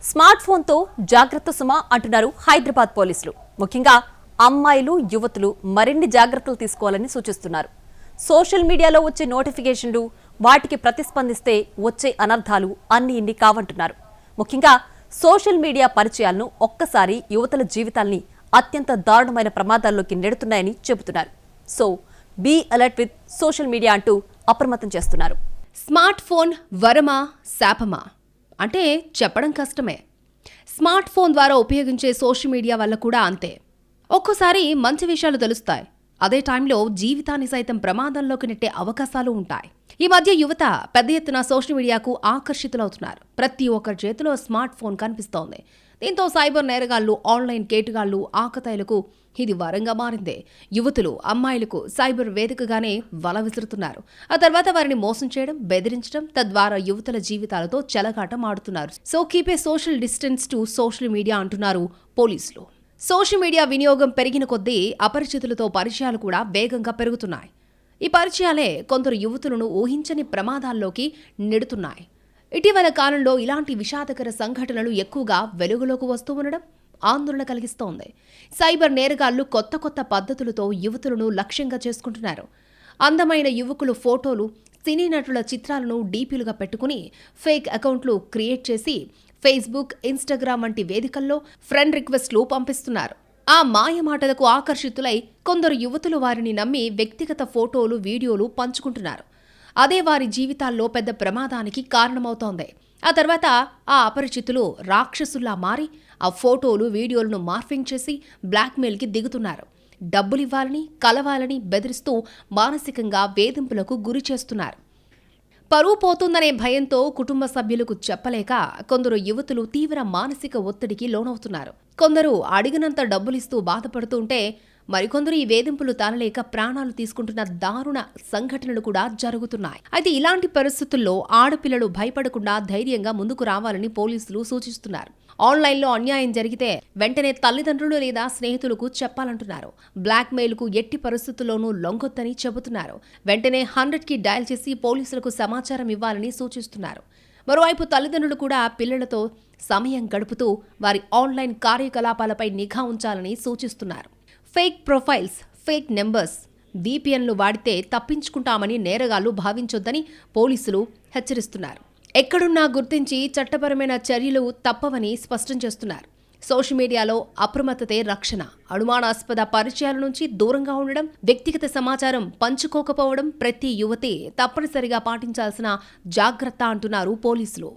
Smart ఫోన్తో జాగ్రత్త సుమా అంటున్నారు హైదరాబాద్ పోలీసులు. ముఖ్యంగా అమ్మాయిలు, యువతులు మరిన్ని జాగ్రత్తలు తీసుకోవాలని సూచిస్తున్నారు. సోషల్ మీడియాలో వచ్చే నోటిఫికేషన్లు, వాటికి ప్రతిస్పందిస్తే వచ్చే అనర్థాలు అన్ని ఇన్ని కావంటున్నారు. ముఖ్యంగా సోషల్ మీడియా పరిచయాలను ఒక్కసారి యువతల జీవితాల్ని అత్యంత దారుణమైన ప్రమాదాల్లోకి నెడుతున్నాయని చెబుతున్నారు. So be alert with social media అంటూ అప్రమత్తం చేస్తున్నారు. స్మార్ట్ ఫోన్ వరమా శాపమా అంటే చెప్పడం కష్టమే. స్మార్ట్ ఫోన్ ద్వారా ఉపయోగించే సోషల్ మీడియా వల్ల కూడా అంతే. ఒక్కోసారి మంచి విషయాలు తెలుస్తాయి, అదే టైంలో జీవితాన్ని సైతం ప్రమాదంలోకి నెట్టే అవకాశాలు ఉంటాయి. ఈ మధ్య యువత పెద్ద ఎత్తున సోషల్ మీడియాకు ఆకర్షితులవుతున్నారు. ప్రతి ఒక్కరి చేతిలో స్మార్ట్ ఫోన్ కనిపిస్తోంది. దీంతో సైబర్ నేరగాళ్లు, ఆన్లైన్ కేటుగాళ్లు, ఆకతాయిలకు ఇది వరంగా మారింది. యువతులు, అమ్మాయిలకు సైబర్ వేదికగానే వల విసురుతున్నారు. ఆ తర్వాత వారిని మోసం చేయడం, బెదిరించడం, తద్వారా యువతుల జీవితాలతో చెలగాటం ఆడుతున్నారు. So keep a social distance to social media అంటున్నారు పోలీసులు. సోషల్ మీడియా వినియోగం పెరిగిన కొద్దీ అపరిచితులతో పరిచయాలు కూడా వేగంగా పెరుగుతున్నాయి. ఈ పరిచయాలే కొందరు యువతులను ఊహించని ప్రమాదాల్లోకి నెడుతున్నాయి. ఇటీవల కాలంలో ఇలాంటి విషాదకర సంఘటనలు ఎక్కువగా వెలుగులోకి వస్తూ ఉండడం ఆందోళన కలిగిస్తోంది. సైబర్ నేరగాళ్లు కొత్త కొత్త పద్ధతులతో యువతులను లక్ష్యంగా చేసుకుంటున్నారు. అందమైన యువకులు ఫోటోలు, సినీ నటుల చిత్రాలను డీపీలుగా పెట్టుకుని ఫేక్ అకౌంట్లు క్రియేట్ చేసి ఫేస్బుక్, ఇన్స్టాగ్రామ్ వంటి వేదికల్లో ఫ్రెండ్ రిక్వెస్ట్లు పంపిస్తున్నారు. ఆ మాయ మాటలకు ఆకర్షితులై కొందరు యువతులు వారిని నమ్మి వ్యక్తిగత ఫోటోలు, వీడియోలు పంచుకుంటున్నారు. అదే వారి జీవితాల్లో పెద్ద ప్రమాదానికి కారణమవుతోంది. ఆ తర్వాత ఆ అపరిచితులు రాక్షసుల్లా మారి ఆ ఫోటోలు, వీడియోలను మార్ఫింగ్ చేసి బ్లాక్మెయిల్కి దిగుతున్నారు. డబ్బులివ్వాలని, కలవాలని బెదిరిస్తూ మానసికంగా వేధింపులకు గురి చేస్తున్నారు. పరువు పోతుందనే భయంతో కుటుంబ సభ్యులకు చెప్పలేక కొందరు యువతులు తీవ్ర మానసిక ఒత్తిడికి లోనవుతున్నారు. కొందరు అడిగినంత డబ్బులిస్తూ బాధపడుతుంటే మరికొందరు ఈ వేధింపులు తాళలేక ప్రాణాలు తీసుకుంటున్న దారుణ సంఘటనలు కూడా జరుగుతున్నాయి. అయితే ఇలాంటి పరిస్థితుల్లో ఆడపిల్లలు భయపడకుండా ధైర్యంగా ముందుకు రావాలని పోలీసులు సూచిస్తున్నారు. ఆన్లైన్లో అన్యాయం జరిగితే వెంటనే తల్లిదండ్రులు లేదా స్నేహితులకు చెప్పాలంటున్నారు. బ్లాక్మెయిల్కు ఎట్టి పరిస్థితుల్లోనూ లొంగొద్దని చెబుతున్నారు. వెంటనే 100కి డయల్ చేసి పోలీసులకు సమాచారం ఇవ్వాలని సూచిస్తున్నారు. మరోవైపు తల్లిదండ్రులు కూడా పిల్లలతో సమయం గడుపుతూ వారి ఆన్లైన్ కార్యకలాపాలపై నిఘా ఉంచాలని సూచిస్తున్నారు. ఫేక్ ప్రొఫైల్స్, ఫేక్ నెంబర్స్, VPNలు వాడితే తప్పించుకుంటామని నేరగాళ్లు భావించొద్దని పోలీసులు హెచ్చరిస్తున్నారు. ఎక్కడున్నా గుర్తించి చట్టపరమైన చర్యలు తప్పవని స్పష్టం చేస్తున్నారు. సోషల్ మీడియాలో అప్రమత్తతే రక్షణ. అనుమానాస్పద పరిచయాల నుంచి దూరంగా ఉండడం, వ్యక్తిగత సమాచారం పంచుకోకపోవడం ప్రతి యువతి తప్పనిసరిగా పాటించాల్సిన జాగ్రత్త అంటున్నారు పోలీసులు.